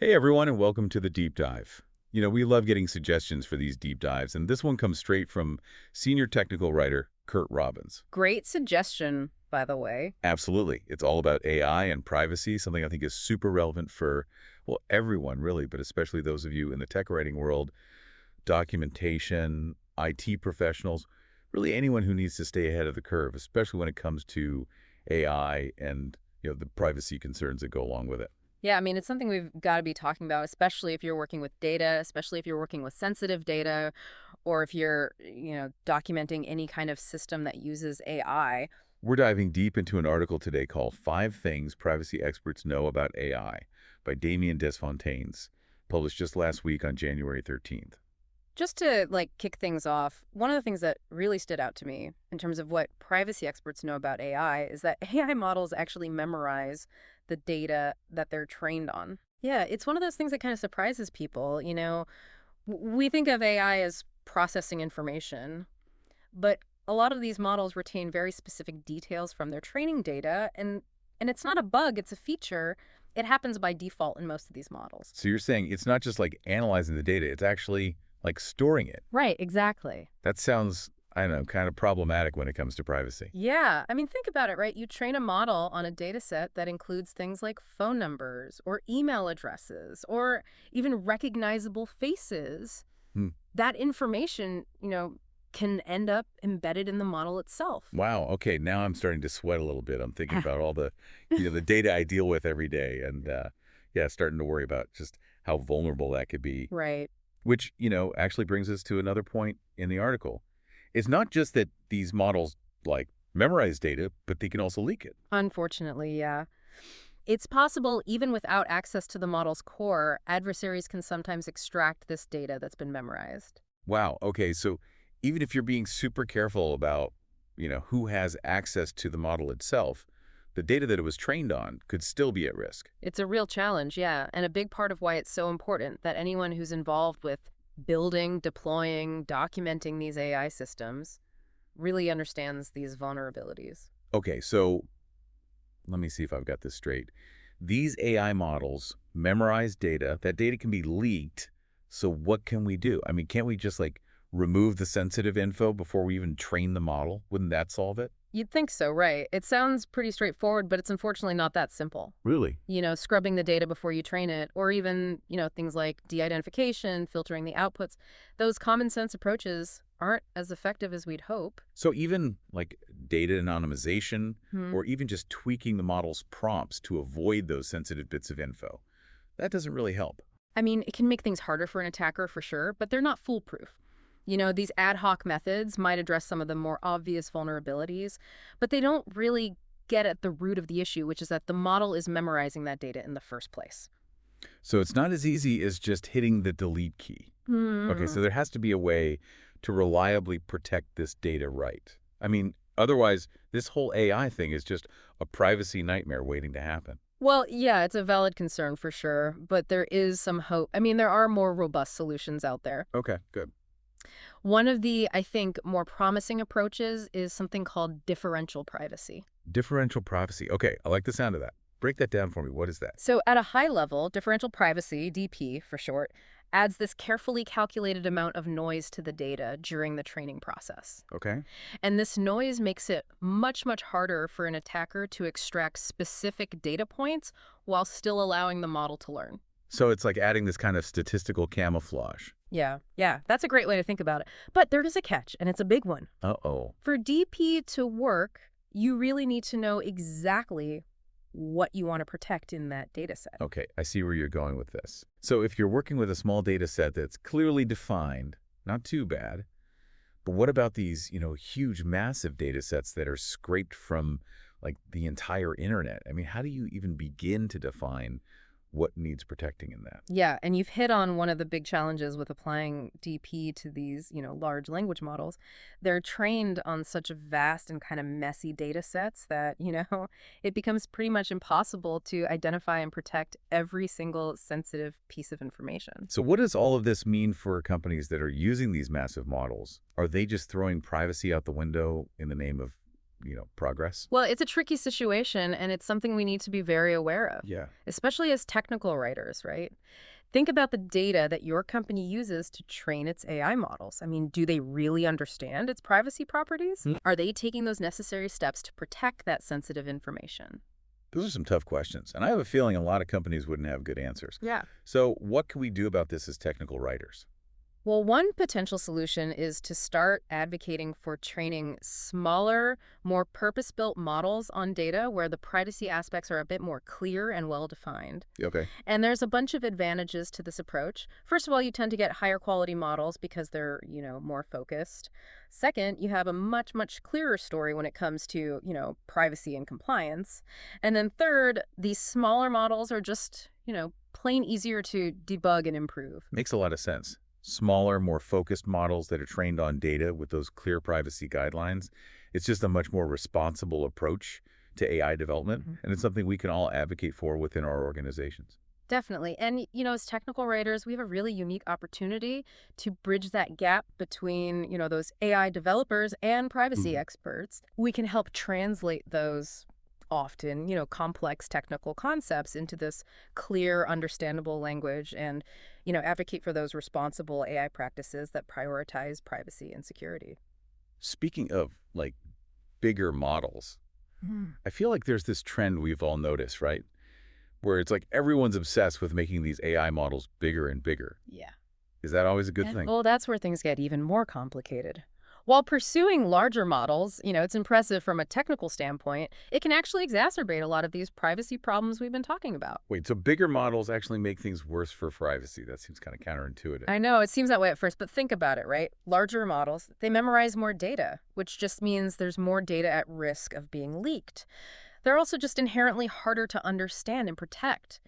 Hey everyone, and welcome to the deep dive. We love getting suggestions for these deep dives, and this one comes straight from senior technical writer Curt Robbins. Great suggestion, by the way. Absolutely. It's all about AI and privacy, something I think is super relevant for, well, everyone really, but especially those of you in the tech writing world, documentation, IT professionals, really anyone who needs to stay ahead of the curve, especially when it comes to AI and, the privacy concerns that go along with it. Yeah, I mean, it's something we've got to be talking about, especially if you're working with data, especially if you're working with sensitive data, or if you're, documenting any kind of system that uses AI. We're diving deep into an article today called Five Things Privacy Experts Know About AI by Damien Desfontaines, published just last week on January 13th. Just to kick things off, one of the things that really stood out to me in terms of what privacy experts know about AI is that AI models actually memorize the data that they're trained on. Yeah, it's one of those things that kind of surprises people. We think of AI as processing information, but a lot of these models retain very specific details from their training data, and it's not a bug, it's a feature. It happens by default in most of these models. So you're saying it's not just like analyzing the data, it's actually like storing it. Right, exactly. That sounds, I don't know, kind of problematic when it comes to privacy. Yeah, I mean, think about it, right? You train a model on a data set that includes things like phone numbers or email addresses or even recognizable faces. Hmm. That information, can end up embedded in the model itself. Wow. Okay. Now I'm starting to sweat a little bit. I'm thinking about all the data I deal with every day, and yeah, starting to worry about just how vulnerable that could be. Right. Which, actually brings us to another point in the article. It's not just that these models, like, memorize data, but they can also leak it. Unfortunately, yeah. It's possible, even without access to the model's core, adversaries can sometimes extract this data that's been memorized. Wow. Okay. So even if you're being super careful about, who has access to the model itself, the data that it was trained on could still be at risk. It's a real challenge, yeah, and a big part of why it's so important that anyone who's involved with building, deploying, documenting these AI systems really understands these vulnerabilities. Okay. So let me see if I've got this straight. These AI models memorize data. That data can be leaked. So what can we do? I mean, can't we just like remove the sensitive info before we even train the model? Wouldn't that solve it? You'd think so, right? It sounds pretty straightforward, but it's unfortunately not that simple. Really? Scrubbing the data before you train it, or even, things like de-identification, filtering the outputs, those common sense approaches aren't as effective as we'd hope. So even like data anonymization Hmm. or even just tweaking the model's prompts to avoid those sensitive bits of info, that doesn't really help. I mean, it can make things harder for an attacker for sure, but they're not foolproof. These ad hoc methods might address some of the more obvious vulnerabilities, but they don't really get at the root of the issue, which is that the model is memorizing that data in the first place. So it's not as easy as just hitting the delete key. Okay, Hmm. so there has to be a way to reliably protect this data right. I mean, otherwise, this whole AI thing is just a privacy nightmare waiting to happen. Well, yeah, it's a valid concern for sure, but there is some hope. I mean, there are more robust solutions out there. Okay, good. One of the, I think, more promising approaches is something called differential privacy. Differential privacy. Okay, I like the sound of that. Break that down for me. What is that? So, at a high level, differential privacy, DP for short, adds this carefully calculated amount of noise to the data during the training process. Okay. And this noise makes it much, much harder for an attacker to extract specific data points while still allowing the model to learn. So it's like adding this kind of statistical camouflage. Yeah, that's a great way to think about it. But there is a catch, and it's a big one. Uh-oh. For DP to work, you really need to know exactly what you want to protect in that data set. Okay, I see where you're going with this. So if you're working with a small data set that's clearly defined, not too bad, but what about these, huge, massive data sets that are scraped from like the entire internet? I mean, how do you even begin to define what needs protecting in that? Yeah, and you've hit on one of the big challenges with applying DP to these, large language models. They're trained on such vast and kind of messy data sets that, it becomes pretty much impossible to identify and protect every single sensitive piece of information. So what does all of this mean for companies that are using these massive models? Are they just throwing privacy out the window in the name of, progress? Well, it's a tricky situation, and it's something we need to be very aware of, Yeah. especially as technical writers, right? Think about the data that your company uses to train its AI models. I mean, do they really understand its privacy properties? Hmm. Are they taking those necessary steps to protect that sensitive information? Those are some tough questions, and I have a feeling a lot of companies wouldn't have good answers. Yeah. So what can we do about this as technical writers? Well, one potential solution is to start advocating for training smaller, more purpose-built models on data where the privacy aspects are a bit more clear and well-defined. Okay. And there's a bunch of advantages to this approach. First of all, you tend to get higher quality models because they're, more focused. Second, you have a much, much clearer story when it comes to, privacy and compliance. And then third, these smaller models are just, plain easier to debug and improve. Makes a lot of sense. Smaller, more focused models that are trained on data with those clear privacy guidelines. It's just a much more responsible approach to AI development, Mhm. and it's something we can all advocate for within our organizations. Definitely. And, as technical writers, we have a really unique opportunity to bridge that gap between, those AI developers and privacy Mhm. experts. We can help translate those often, complex technical concepts into this clear, understandable language and, advocate for those responsible AI practices that prioritize privacy and security. Speaking of, bigger models, Mm. I feel like there's this trend we've all noticed, right? Where it's like everyone's obsessed with making these AI models bigger and bigger. Yeah. Is that always a good And thing? well, that's where things get even more complicated. While pursuing larger models, it's impressive from a technical standpoint, it can actually exacerbate a lot of these privacy problems we've been talking about. Wait, so bigger models actually make things worse for privacy? That seems kind of counterintuitive. I know it seems that way at first, but think about it, right? Larger models, they memorize more data, which just means there's more data at risk of being leaked. They're also just inherently harder to understand and protect,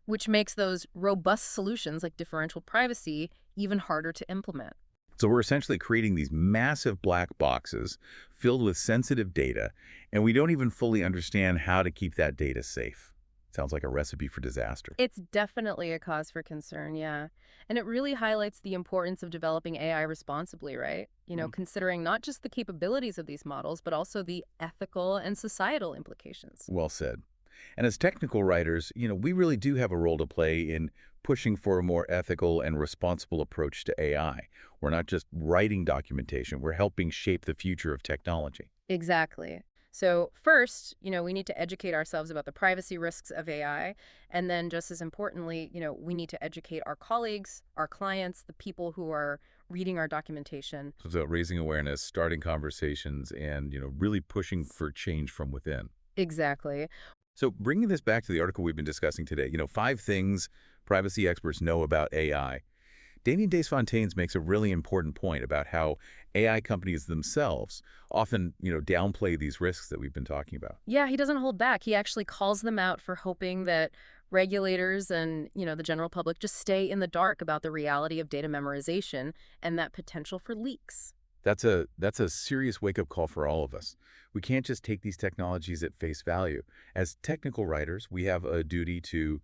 which makes those robust solutions like differential privacy even harder to implement. So we're essentially creating these massive black boxes filled with sensitive data, and we don't even fully understand how to keep that data safe. Sounds like a recipe for disaster. It's definitely a cause for concern, yeah. And it really highlights the importance of developing AI responsibly, right? Mm. Considering not just the capabilities of these models, but also the ethical and societal implications. Well said. And as technical writers, we really do have a role to play in pushing for a more ethical and responsible approach to AI. We're not just writing documentation, we're helping shape the future of technology. Exactly. So first, we need to educate ourselves about the privacy risks of AI. And then just as importantly, we need to educate our colleagues, our clients, the people who are reading our documentation. So it's about raising awareness, starting conversations, and, really pushing for change from within. Exactly. So bringing this back to the article we've been discussing today, 5 things privacy experts know about AI. Damien Desfontaines makes a really important point about how AI companies themselves often, downplay these risks that we've been talking about. Yeah, he doesn't hold back. He actually calls them out for hoping that regulators and, the general public just stay in the dark about the reality of data memorization and that potential for leaks. That's a serious wake-up call for all of us. We can't just take these technologies at face value. As technical writers, we have a duty to,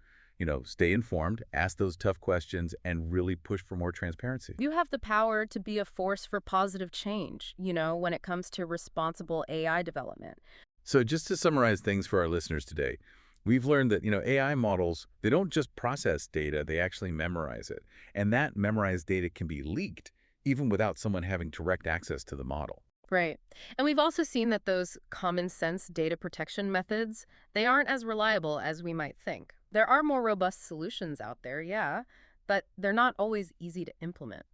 stay informed, ask those tough questions, and really push for more transparency. You have the power to be a force for positive change, when it comes to responsible AI development. So just to summarize things for our listeners today, we've learned that, AI models, they don't just process data, they actually memorize it. And that memorized data can be leaked even without someone having direct access to the model. Right. And we've also seen that those common sense data protection methods, they aren't as reliable as we might think. There are more robust solutions out there, yeah, but they're not always easy to implement.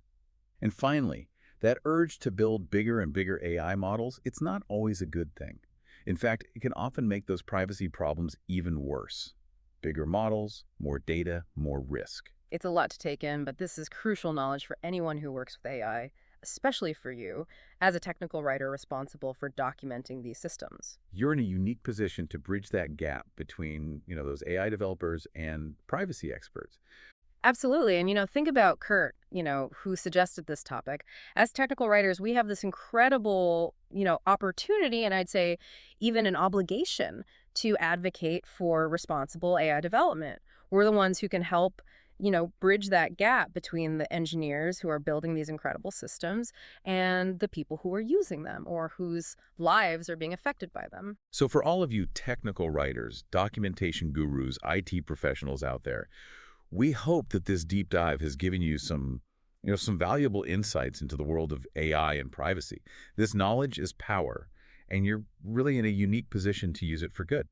And finally, that urge to build bigger and bigger AI models, it's not always a good thing. In fact, it can often make those privacy problems even worse. Bigger models, more data, more risk. It's a lot to take in, but this is crucial knowledge for anyone who works with AI, especially for you as a technical writer responsible for documenting these systems. You're in a unique position to bridge that gap between, those AI developers and privacy experts. Absolutely. And, think about Curt, who suggested this topic. As technical writers, we have this incredible, opportunity, and I'd say even an obligation to advocate for responsible AI development. We're the ones who can help, bridge that gap between the engineers who are building these incredible systems and the people who are using them or whose lives are being affected by them. So for all of you technical writers, documentation gurus, IT professionals out there, we hope that this deep dive has given you some valuable insights into the world of AI and privacy. This knowledge is power, and you're really in a unique position to use it for good.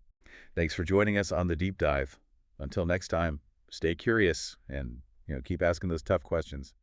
Thanks for joining us on the deep dive. Until next time, stay curious and keep asking those tough questions.